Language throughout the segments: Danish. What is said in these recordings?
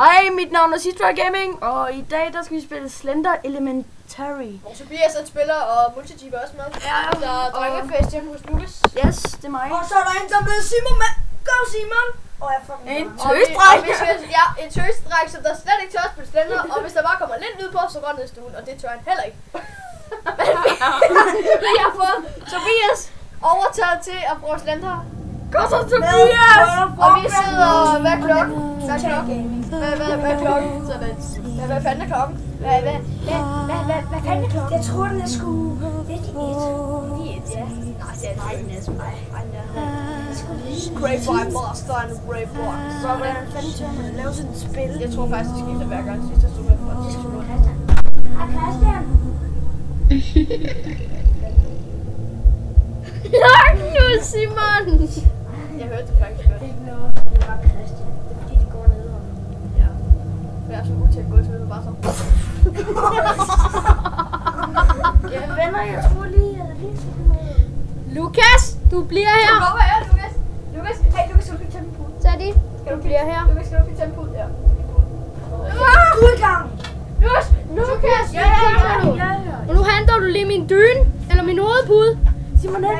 Hej, mit navn er Citroën Gaming, og i dag der skal vi spille Slender Elementary. Og Tobias er spiller og multijibber også med. Ja, der er drengefest hjemme hos Lukas. Yes, det er mig. Og så er der en, der er blevet Simon med. Go Simon! Og jeg fucking En tøsdreng. Ja, en tøsdreng, som der slet ikke tør at spille Slender. Og hvis der bare kommer lidt lyd på, så går han ned i stuen, og det tør han heller ikke. Vi har fået Tobias overtaget til at bruge Slender. Godt så, Tobias! Og vi sidder... Hvad er klokken? Hvad er klokken? Hvad er klokken? Hvad fanden er klokken? Hvad fanden er klokken? Jeg tror, den er sgu lidt i et. Ja. Nej, den er sgu ej. Grapevine Master and Grapevine. Hvordan fanden tør man lave sådan et spil? Jeg tror faktisk, det skifter hver gang sidst, jeg stod med for. Det skal du have. Hej Christian. Lak nu, Simon! Jeg hørte det faktisk godt. Det er ikke noget. Det er bare Christian. Det er fordi, det går ned om. Ja. Jeg er så god til at gå til det bare så. Ja, venner, jeg tror lige, at det er Lukas, du bliver her! Kom her, Lukas. Lukas, hey Lukas, skal du ikke tage min pude? Tag det. Du bliver her. Lukas, skal du ikke tage min pude? Ja. Du er i gang. Lukas! Ja. Og nu henter du lige min dyne, eller min hovedpude. Simon, han er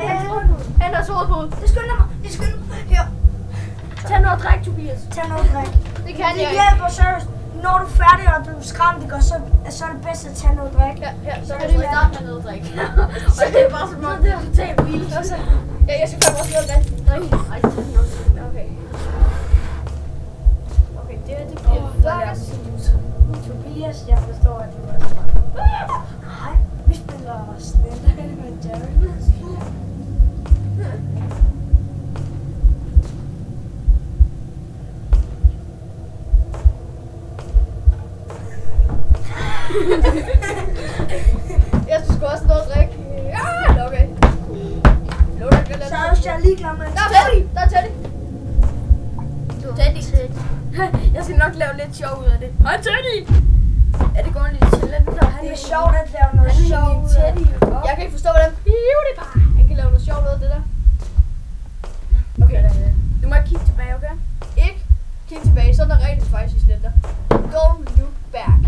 Han har sovet på. Det skynder mig. Det skynder mig. Her. Tag noget drik, Tobias. Tag noget drik. Det kan Det jeg ikke. hjælper seriøst. Når du er færdig, og du er skræmt, det går, så er det bedst at tage noget drik. Ja, så kan du du starte med noget drik. Og det er bare som om, det er totalt vildt. Ja, jeg skal fandme også noget drik. Ej, tag noget. Okay. Okay, det bliver flot. Tobias, jeg forstår, at du er smart. Nej, vi spiller Slender Elementary. Jeg skal sgu også noget drik. Ja, okay. Så er jeg lige klar med Der er Teddy! Der er Teddy! Teddy. Jeg skal nok lave lidt sjov ud af det. Hej, Teddy! Ja, det går lidt til lidt. Det er sjovt at lave noget sjovt ud af det. Jeg kan ikke forstå, hvordan han kan lave noget sjovt ud af det der. Okay. Du må ikke kigge tilbage, okay? Ikke kig tilbage, så er der regel faktisk i Slender. Don't look back.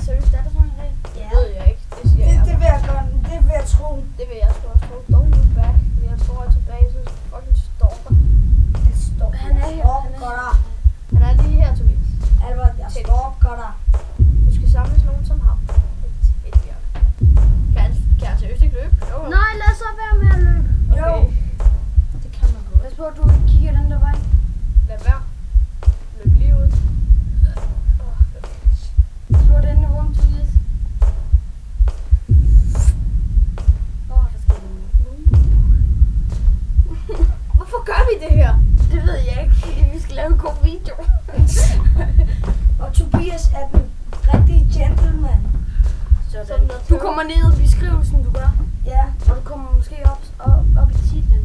Seriøst, er der sådan en regel? Det ved jeg ikke. Det siger jeg. Det vil jeg gøre. Det vil jeg tro. Det vil jeg sgu også tro. Don't look back. Fordi jeg står her tilbage, så fucking stalker. Han er her. Han er lige her, Tobias. Albert, jeg stalker dig. Du skal samles nogen som ham. Et hjørne. Kan han seriøst ikke løbe? Jo. Nej, lad så være med at løbe. Jo. Okay. Det kan man godt. Pas på, at du ikke kigger den der vej. Lad være. Løb lige ud. Slå den i rum, Tobias. Der skal Hvorfor gør vi det her? det ved jeg ikke. Vi skal lave en god video. Og Tobias er den rigtige gentleman. Sådan. Du kommer ned i beskrivelsen, du gør. Ja. Og du kommer måske op i titlen.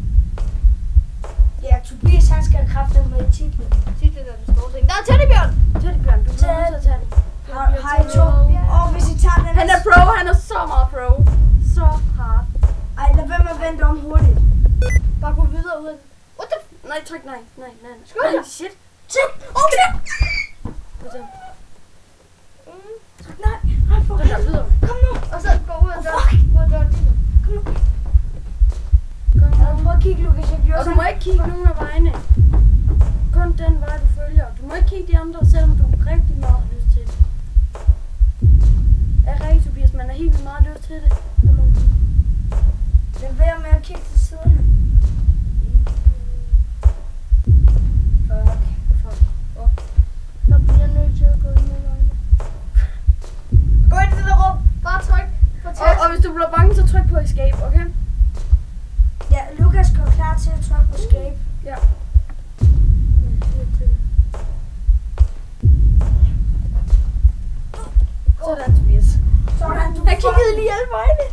Ja, Tobias han skal have kraften med i titlen. Titlen er den store ting. Der er Teddybjørn! Teddybjørn, du bliver nødt til at tage den. Har I to? Og hvis I tager den... Han er pro, han er så meget pro. Så hard. Ej, lad være med at vente om hurtigt. Bare gå videre ud af den. What the f... Nej, tryk nej. Skål da. Shit. Okay. Nej, for Den der videre. Kom nu. Og så gå ud af døren. Ud af døren lige nu. Kom nu. Prøv at kigge, Lukas. Jeg gjorde Og du må ikke kigge nogen af vejene. Kun den vej, du følger. Du må ikke kigge de andre, selvom du rigtig meget har lyst til det. Er rigtigt, Tobias, man har helt vildt meget lyst til det. Lad være med at kigge til siden. Så bliver jeg nødt til at gå ind i vejene. Gå ind i det der rum. Bare tryk på tast. Og hvis du bliver bange, så tryk på escape, okay? Ja, Lukas går klar til at trykke på escape. Ja. Sådan, Tobias. Sådan, du Jeg kiggede lige alle vejene.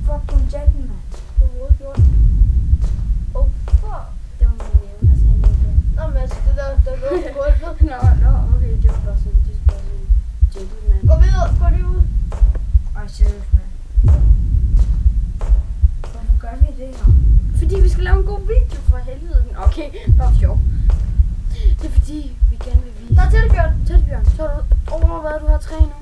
Fucking gentleman. Du er hovedgjort. Oh, fuck. Det var min nævne, der sagde noget der. Nå, men altså, det der lå på gulvet. Nå, okay, det var bare sådan, gentleman. Gå videre. Gå lige ud. Ej, seriøst, mand. Hvorfor gør vi det her? Fordi vi skal lave en god video for helvede. Okay, bare sjov. Det er fordi, vi gerne vil vise. Der Bjørn, så har du overvejet, at du har trænet?